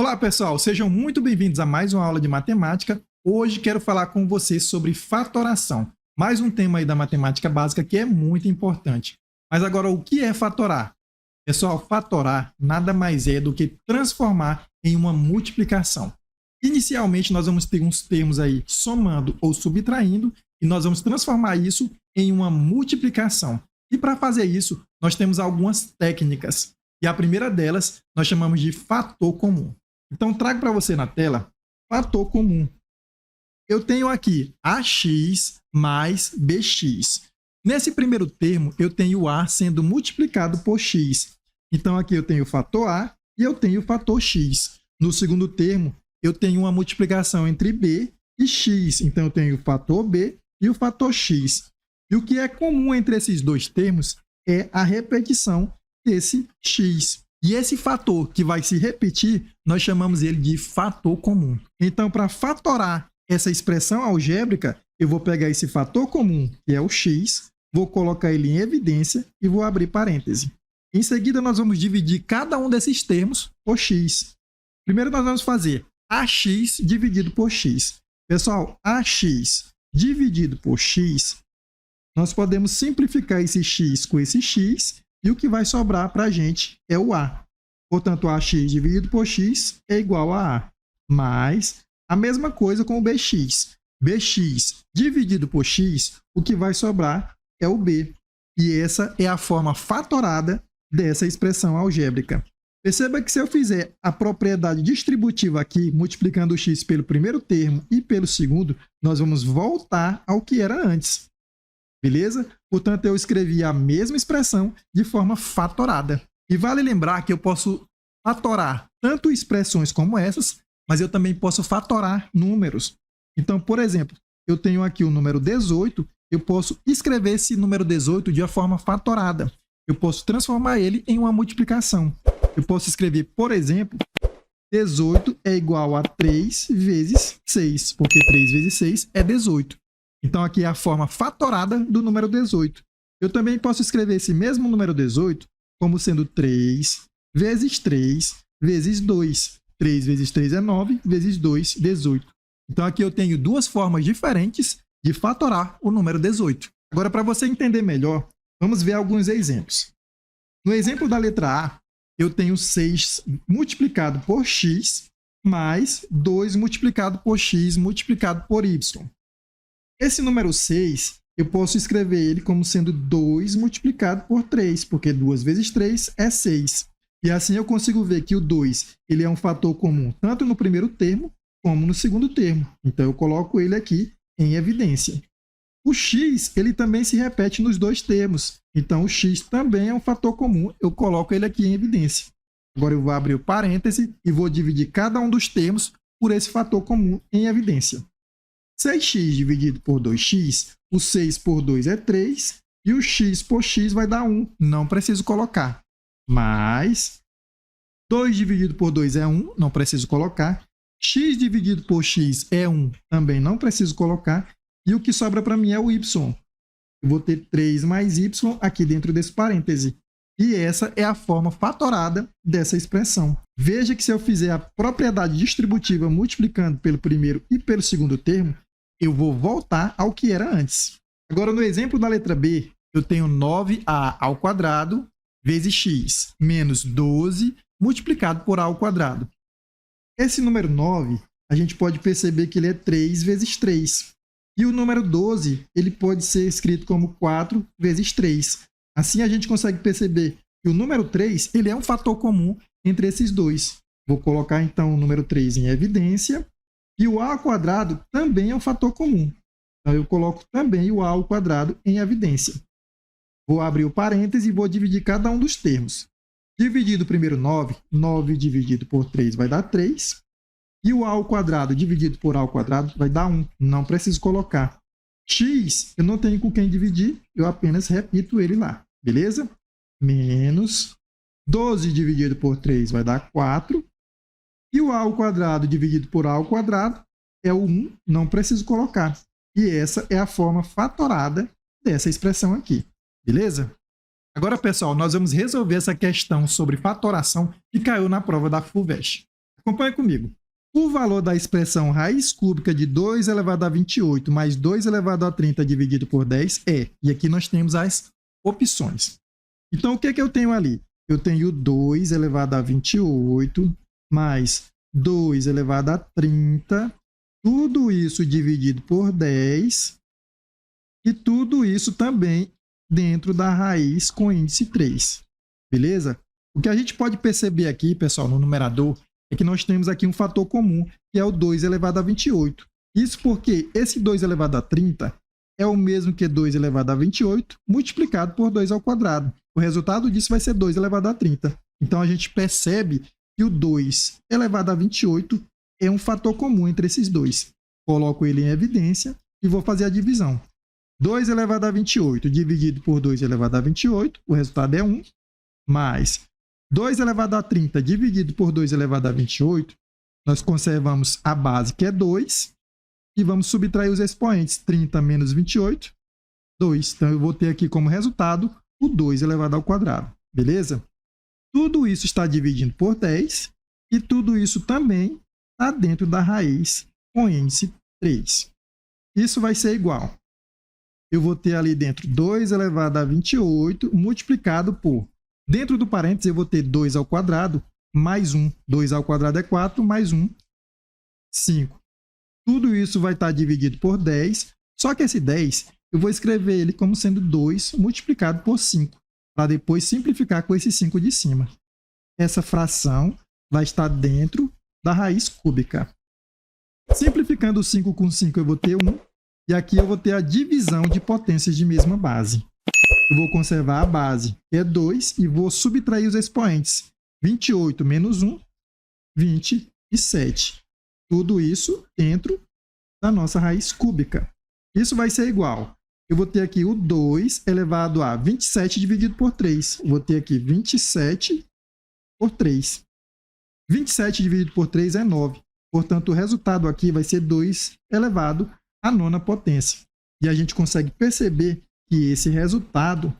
Olá pessoal, sejam muito bem-vindos a mais uma aula de matemática. Hoje quero falar com vocês sobre fatoração, mais um tema aí da matemática básica que é muito importante. Mas agora, o que é fatorar? Pessoal, fatorar nada mais é do que transformar em uma multiplicação. Inicialmente nós vamos ter uns termos aí somando ou subtraindo e nós vamos transformar isso em uma multiplicação. E para fazer isso, nós temos algumas técnicas. E a primeira delas nós chamamos de fator comum. Então, trago para você na tela fator comum. Eu tenho aqui AX mais BX. Nesse primeiro termo, eu tenho A sendo multiplicado por X. Então, aqui eu tenho o fator A e eu tenho o fator X. No segundo termo, eu tenho uma multiplicação entre B e X. Então, eu tenho o fator B e o fator X. E o que é comum entre esses dois termos é a repetição desse X. E esse fator que vai se repetir, nós chamamos ele de fator comum. Então, para fatorar essa expressão algébrica, eu vou pegar esse fator comum, que é o X, vou colocar ele em evidência e vou abrir parêntese. Em seguida, nós vamos dividir cada um desses termos por X. Primeiro, nós vamos fazer AX dividido por X. Pessoal, AX dividido por X, nós podemos simplificar esse X com esse X, e o que vai sobrar para a gente é o A. Portanto, AX dividido por X é igual a A. Mas a mesma coisa com o BX. BX dividido por X, o que vai sobrar é o B. E essa é a forma fatorada dessa expressão algébrica. Perceba que se eu fizer a propriedade distributiva aqui, multiplicando o X pelo primeiro termo e pelo segundo, nós vamos voltar ao que era antes. Beleza? Portanto, eu escrevi a mesma expressão de forma fatorada. E vale lembrar que eu posso fatorar tanto expressões como essas, mas eu também posso fatorar números. Então, por exemplo, eu tenho aqui o número 18, eu posso escrever esse número 18 de uma forma fatorada. Eu posso transformar ele em uma multiplicação. Eu posso escrever, por exemplo, 18 é igual a 3 vezes 6, porque 3 vezes 6 é 18. Então, aqui é a forma fatorada do número 18. Eu também posso escrever esse mesmo número 18 como sendo 3 vezes 3 vezes 2. 3 vezes 3 é 9, vezes 2, 18. Então, aqui eu tenho duas formas diferentes de fatorar o número 18. Agora, para você entender melhor, vamos ver alguns exemplos. No exemplo da letra A, eu tenho 6 multiplicado por x mais 2 multiplicado por x multiplicado por y. Esse número 6, eu posso escrever ele como sendo 2 multiplicado por 3, porque 2 vezes 3 é 6. E assim eu consigo ver que o 2 ele é um fator comum tanto no primeiro termo como no segundo termo. Então, eu coloco ele aqui em evidência. O x ele também se repete nos dois termos. Então, o x também é um fator comum. Eu coloco ele aqui em evidência. Agora, eu vou abrir o parêntese e vou dividir cada um dos termos por esse fator comum em evidência. 6x dividido por 2x, o 6 por 2 é 3, e o x por x vai dar 1. Não preciso colocar. Mais 2 dividido por 2 é 1, não preciso colocar. X dividido por x é 1, também não preciso colocar. E o que sobra para mim é o y. Eu vou ter 3 mais y aqui dentro desse parêntese. E essa é a forma fatorada dessa expressão. Veja que se eu fizer a propriedade distributiva multiplicando pelo primeiro e pelo segundo termo, eu vou voltar ao que era antes. Agora, no exemplo da letra B, eu tenho 9a ao quadrado vezes x menos 12 multiplicado por a ao quadrado. Esse número 9, a gente pode perceber que ele é 3 vezes 3. E o número 12, ele pode ser escrito como 4 vezes 3. Assim, a gente consegue perceber que o número 3 ele é um fator comum entre esses dois. Vou colocar, então, o número 3 em evidência. E o a ao quadrado também é um fator comum. Então, eu coloco também o a ao quadrado em evidência. Vou abrir o parêntese e vou dividir cada um dos termos. Dividido primeiro 9, 9 dividido por 3 vai dar 3. E o a ao quadrado dividido por a ao quadrado vai dar 1. Não preciso colocar. X, eu não tenho com quem dividir, eu apenas repito ele lá. Beleza? Menos 12 dividido por 3 vai dar 4. E o a ao quadrado dividido por a ao quadrado é o 1, não preciso colocar. E essa é a forma fatorada dessa expressão aqui. Beleza? Agora, pessoal, nós vamos resolver essa questão sobre fatoração que caiu na prova da FUVEST. Acompanha comigo. O valor da expressão raiz cúbica de 2 elevado a 28 mais 2 elevado a 30 dividido por 10 é... E aqui nós temos as opções. Então, o que é que eu tenho ali? Eu tenho 2 elevado a 28 mais 2 elevado a 30, tudo isso dividido por 10, e tudo isso também dentro da raiz com índice 3. Beleza? O que a gente pode perceber aqui, pessoal, no numerador, é que nós temos aqui um fator comum, que é o 2 elevado a 28. Isso porque esse 2 elevado a 30 é o mesmo que 2 elevado a 28 multiplicado por 2 ao quadrado. O resultado disso vai ser 2 elevado a 30. Então, a gente percebe que o 2 elevado a 28 é um fator comum entre esses dois. Coloco ele em evidência e vou fazer a divisão. 2 elevado a 28 dividido por 2 elevado a 28, o resultado é 1, mais 2 elevado a 30 dividido por 2 elevado a 28, nós conservamos a base, que é 2, e vamos subtrair os expoentes. 30 menos 28, 2. Então, eu vou ter aqui como resultado o 2 elevado ao quadrado. Beleza? Tudo isso está dividindo por 10, e tudo isso também está dentro da raiz com índice 3. Isso vai ser igual. Eu vou ter ali dentro 2 elevado a 28 multiplicado por... Dentro do parênteses, eu vou ter 2 ao quadrado mais 1. 2 ao quadrado é 4, mais 1, 5. Tudo isso vai estar dividido por 10, só que esse 10, eu vou escrever ele como sendo 2 multiplicado por 5, para depois simplificar com esse 5 de cima. Essa fração vai estar dentro da raiz cúbica. Simplificando o 5 com 5, eu vou ter 1, e aqui eu vou ter a divisão de potências de mesma base. Eu vou conservar a base, que é 2, e vou subtrair os expoentes. 28 menos 1, 27. Tudo isso dentro da nossa raiz cúbica. Isso vai ser igual. Eu vou ter aqui o 2 elevado a 27 dividido por 3. Eu vou ter aqui 27 por 3. 27 dividido por 3 é 9. Portanto, o resultado aqui vai ser 2 elevado à nona potência. E a gente consegue perceber que esse resultado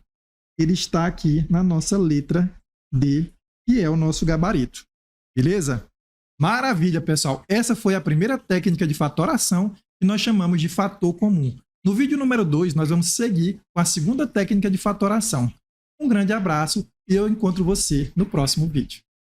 ele está aqui na nossa letra D, que é o nosso gabarito. Beleza? Maravilha, pessoal! Essa foi a primeira técnica de fatoração que nós chamamos de fator comum. No vídeo número 2, nós vamos seguir com a segunda técnica de fatoração. Um grande abraço e eu encontro você no próximo vídeo.